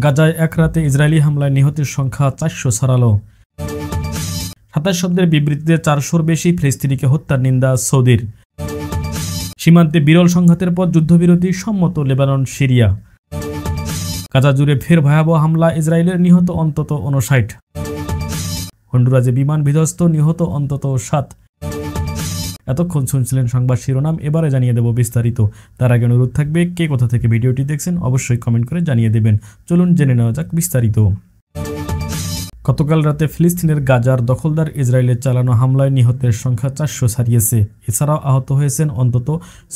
গাজায় এক রাতে ইসরায়েলি হামলায় নিহতের সংখ্যা 400 ছাড়ালো। 27 শব্দের বিবৃতিতে 400-র বেশি ফিলিস্তিনিকে হত্যার নিন্দা সৌদির। সীমান্তে বিরল সংঘাতের পর যুদ্ধবিরতি সম্মত লেবানন, সিরিয়া। গাজা জুড়ে ফের ভয়াবহ হামলা, ইসরায়েলের নিহত অন্তত 59। হন্ডুরাজে বিমান বিধ্বস্ত, নিহত অন্তত 7। এতক্ষণ শুনছিলেন সংবাদ শিরোনাম, এবারে জানিয়ে দেব বিস্তারিত। তার আগে অনুরোধ থাকবে, কে কোথা থেকে ভিডিওটি দেখছেন অবশ্যই কমেন্ট করে জানিয়ে দেবেন। চলুন জেনে নেওয়া যাক বিস্তারিত। গতকাল রাতে ফিলিস্তিনের গাজার দখলদার ইসরায়েলের চালানো হামলায় নিহতের সংখ্যা 400 ছাড়িয়েছে। এছাড়াও আহত হয়েছেন অন্তত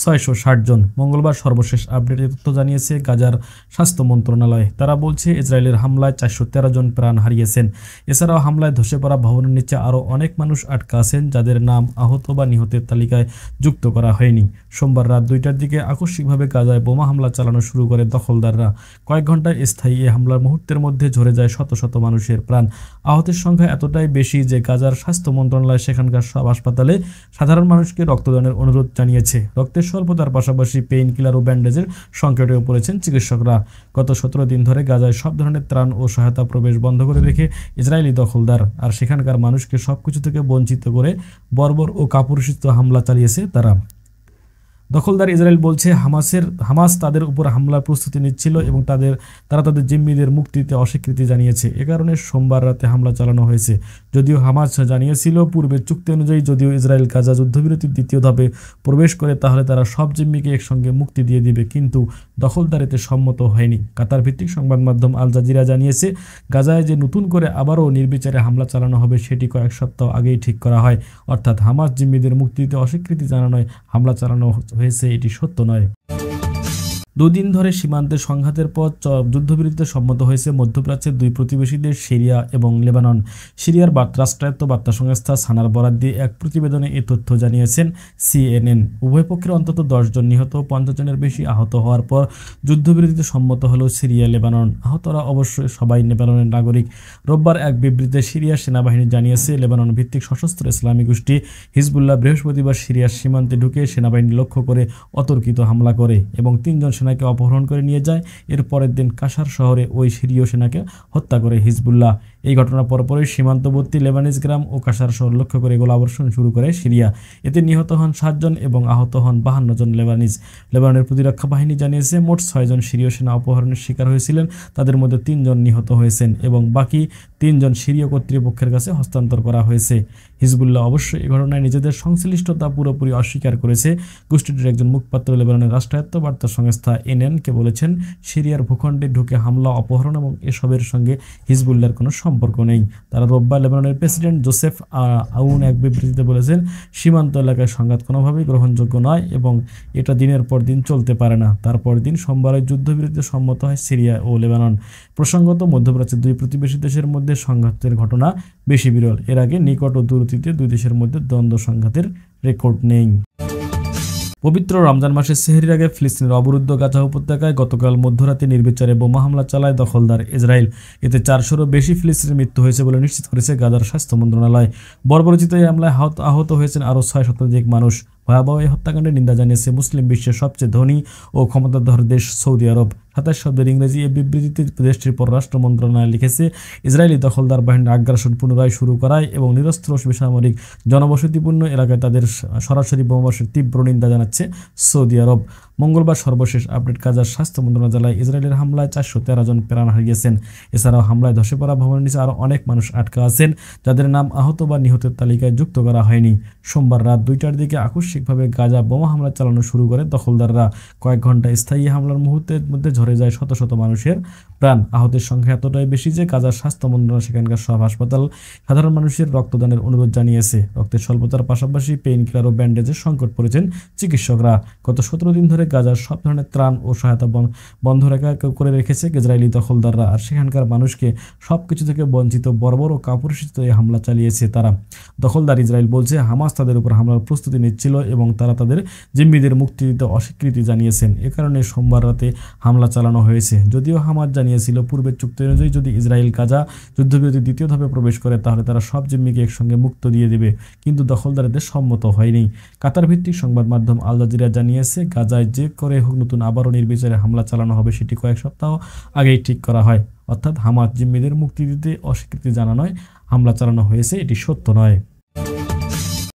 660 জন। মঙ্গলবার সর্বশেষ আপডেটের তথ্য জানিয়েছে গাজার স্বাস্থ্য মন্ত্রণালয়। তারা বলছে, ইসরায়েলের হামলায় 413 জন প্রাণ হারিয়েছেন। এছাড়াও হামলায় ধসে পড়া ভবনের নিচে আরও অনেক মানুষ আটকা আছেন, যাদের নাম আহত বা নিহতের তালিকায় যুক্ত করা হয়নি। সোমবার রাত 2টার দিকে আকস্মিকভাবে গাজায় বোমা হামলা চালানো শুরু করে দখলদাররা। কয়েক ঘন্টায় স্থায়ী এই হামলার মুহূর্তের মধ্যে ঝরে যায় শত শত মানুষের প্রাণ। আহতের সংখ্যা এতটাই বেশি যে গাজার স্বাস্থ্য মন্ত্রণালয় সেখানকার সব হাসপাতালে সাধারণ মানুষকে রক্তদানের অনুরোধ জানিয়েছে। রক্তের স্বল্পতার পাশাপাশি পেইন কিলার ও ব্যান্ডেজের সংকটেও পড়েছেন চিকিৎসকরা। গত 17 দিন ধরে গাজায় সব ধরনের ত্রাণ ও সহায়তা প্রবেশ বন্ধ করে রেখে ইসরায়েলি দখলদার আর সেখানকার মানুষকে সবকিছু থেকে বঞ্চিত করে বর্বর ও কাপুরুষিত হামলা চালিয়েছে তারা। দখলদার ইসরায়েল বলছে, হামাস তাদের উপর হামলার প্রস্তুতি নিচ্ছিল এবং তারা তাদের জিম্মিদের মুক্তি দিতে অস্বীকৃতি জানিয়েছে। এ কারণে সোমবার রাতে হামলা চালানো হয়েছে। যদিও হামাস জানিয়েছিল পূর্বের চুক্তি অনুযায়ী যদিও ইসরায়েল গাজা যুদ্ধবিরতির দ্বিতীয় ধাপে প্রবেশ করে তাহলে তারা সব জিম্মিকে একসঙ্গে মুক্তি দিয়ে দিবে, কিন্তু দখলদার এতে সম্মত হয়নি। কাতার ভিত্তিক সংবাদ মাধ্যম আল জাজিরা জানিয়েছে, গাজায় যে নতুন করে আবারও নির্বিচারে হামলা চালানো হবে সেটি কয়েক সপ্তাহ আগেই ঠিক করা হয়। অর্থাৎ হামাস জিম্মিদের মুক্তি দিতে অস্বীকৃতি জানানোয় হামলা চালানো হয়েছে, এটি সত্য নয়। 2 দিন ধরে সীমান্তে সংঘাতের পর যুদ্ধবিরতিতে সম্মত হয়েছে মধ্যপ্রাচ্যের 2 প্রতিবেশী দেশ সিরিয়া এবং লেবানন। সিরিয়ার রাষ্ট্রায়ত্ত বার্তা সংস্থা সানার বরাত দিয়ে এক প্রতিবেদনে এ তথ্য জানিয়েছেন CNN। উভয় পক্ষের অন্তত 10 জন নিহত, 50 জনের বেশি আহত হওয়ার পর যুদ্ধবিরতিতে সম্মত হল সিরিয়া লেবানন। আহতরা অবশ্যই সবাই লেবাননের নাগরিক। রোববার এক বিবৃতিতে সিরিয়ার সেনাবাহিনী জানিয়েছে, লেবানন ভিত্তিক সশস্ত্র ইসলামী গোষ্ঠী হিজবুল্লাহ বৃহস্পতিবার সিরিয়ার সীমান্তে ঢুকে সেনাবাহিনী লক্ষ্য করে অতর্কিত হামলা করে এবং 3 জন সেনাকে অপহরণ করে নিয়ে যায়। এর পরের দিন কাসার শহরে ওই সিরীয় সেনাকে হত্যা করে হিজবুল্লাহ। এই ঘটনার পরপরই সীমান্তবর্তী লেবানিজ গ্রাম ও কাসার শহর লক্ষ্য করে গোলাবর্ষণ শুরু করে সিরিয়া। এতে নিহত হন 7 জন এবং আহত হন 52 জন লেবানিজ। লেবাননের প্রতিরক্ষা বাহিনী জানিয়েছে, মোট 6 জন সিরীয় সেনা অপহরণের শিকার হয়েছিলেন। তাদের মধ্যে 3 জন নিহত হয়েছেন এবং বাকি 3 জন সিরীয় কর্তৃপক্ষের কাছে হস্তান্তর করা হয়েছে। হিজবুল্লাহ অবশ্য এই ঘটনায় নিজেদের সংশ্লিষ্টতা পুরোপুরি অস্বীকার করেছে। গোষ্ঠীটির একজন মুখপাত্র লেবাননের রাষ্ট্রায়ত্ত বার্তা সংস্থা NN-কে বলেছেন, সিরিয়ার ভূখণ্ডে ঢুকে হামলা, অপহরণ এবং এসবের সঙ্গে হিজবুল্লাহর কোনো সম্পর্ক নেই। তারা রোববার লেবাননের প্রেসিডেন্ট জোসেফ আউন এক বিবৃতিতে বলেছেন, সীমান্ত এলাকায় সংঘাত কোনোভাবেই গ্রহণযোগ্য নয় এবং এটা দিনের পর দিন চলতে পারে না। তারপর দিন সোমবারে যুদ্ধবিরতিতে সম্মত হয় সিরিয়া ও লেবানন। প্রসঙ্গত, মধ্যপ্রাচ্যের 2 প্রতিবেশী দেশের মধ্যে সংঘাতের ঘটনা বেশি বিরল। এর আগে নিকট ও দূরতীতে 2 দেশের মধ্যে দ্বন্দ্ব সংঘাতের রেকর্ড নেই। পবিত্র রমজান মাসের সেহরির আগে ফিলিস্তিনের অবরুদ্ধ গাজা উপত্যকায় গতকাল মধ্যরাতে নির্বিচারে বোমা হামলা চালায় দখলদার ইসরায়েল। এতে 400-রও বেশি ফিলিস্তিনির মৃত্যু হয়েছে বলে নিশ্চিত করেছে গাজার স্বাস্থ্য মন্ত্রণালয়। বর্বরোচিত এই হামলায় আহত হয়েছেন আরও 6 শতাধিক মানুষ। ভয়াবহ এই হত্যাকাণ্ডের নিন্দা জানিয়েছে মুসলিম বিশ্বের সবচেয়ে ধনী ও ক্ষমতাধর দেশ সৌদি আরব। 27 শব্দের ইংরেজি এই বিবৃতিতে দেশটির পররাষ্ট্র মন্ত্রণালয় লিখেছে, ইসরায়েলি দখলদার বাহিনীর আগ্রাসন পুনরায় শুরু করায় এবং নিরস্ত্র বেসামরিক জনবসতিপূর্ণ এলাকায় তাদের সরাসরি বোমাবর্ষের তীব্র নিন্দা জানাচ্ছে সৌদি আরব। মঙ্গলবার সর্বশেষ আপডেট, গাজার স্বাস্থ্য মন্ত্রণালয় ইসরায়েলের হামলায় 413 জন প্রাণ হারিয়েছেন। এছাড়াও হামলায় ধসে পড়া ভবনের নিচে আরও অনেক মানুষ আটকা আছেন, যাদের নাম আহত বা নিহতের তালিকায় যুক্ত করা হয়নি। সোমবার রাত 2টার দিকে আকস্মিকভাবে গাজা বোমা হামলা চালানো শুরু করে দখলদাররা। কয়েক ঘন্টা স্থায়ী হামলার মুহূর্তের মধ্যে ঝরে যায় শত শত মানুষের প্রাণ। আহতের সংখ্যা এতটাই বেশি যে গাজার স্বাস্থ্য মন্ত্রণালয় সেখানকার সব হাসপাতাল সাধারণ মানুষের রক্তদানের অনুরোধ জানিয়েছে। রক্তের স্বল্পতার পাশাপাশি পেইন কিলার ও ব্যান্ডেজের সংকট পড়েছেন চিকিৎসকরা। গত 17 দিন ধরে গাজার সব ধরনের ত্রাণ ও সহায়তা বন্ধ করে রেখেছে ইসরায়েলি দখলদাররা আর সেখানকার মানুষকে সবকিছু থেকে বঞ্চিত বর্বর ও কাপুরুষিত এই হামলা চালিয়েছে তারা। দখলদার ইসরায়েল বলছে, হামাস তাদের উপর হামলার প্রস্তুতি নিচ্ছিল এবং তারা তাদের জিম্মিদের মুক্তি দিতে অস্বীকৃতি জানিয়েছেন। এ কারণে সোমবার রাতে হামলা চালানো হয়েছে। যদিও হামাস জানিয়েছিল পূর্বের চুক্তি অনুযায়ী যদি ইসরায়েল গাজা যুদ্ধবিরতির দ্বিতীয় ধাপে প্রবেশ করে তাহলে তারা সব জিম্মিকে একসঙ্গে মুক্ত দিয়ে দেবে, কিন্তু দখলদারদের সম্মত হয়নি। কাতার ভিত্তিক সংবাদ মাধ্যম আল জাজিরা জানিয়েছে, গাজায় যে করে হোক নতুন আবারও নির্বিচারে হামলা চালানো হবে সেটি কয়েক সপ্তাহ আগেই ঠিক করা হয়। অর্থাৎ হামাস জিম্মিদের মুক্তি দিতে অস্বীকৃতি জানানোয় হামলা চালানো হয়েছে, এটি সত্য নয়।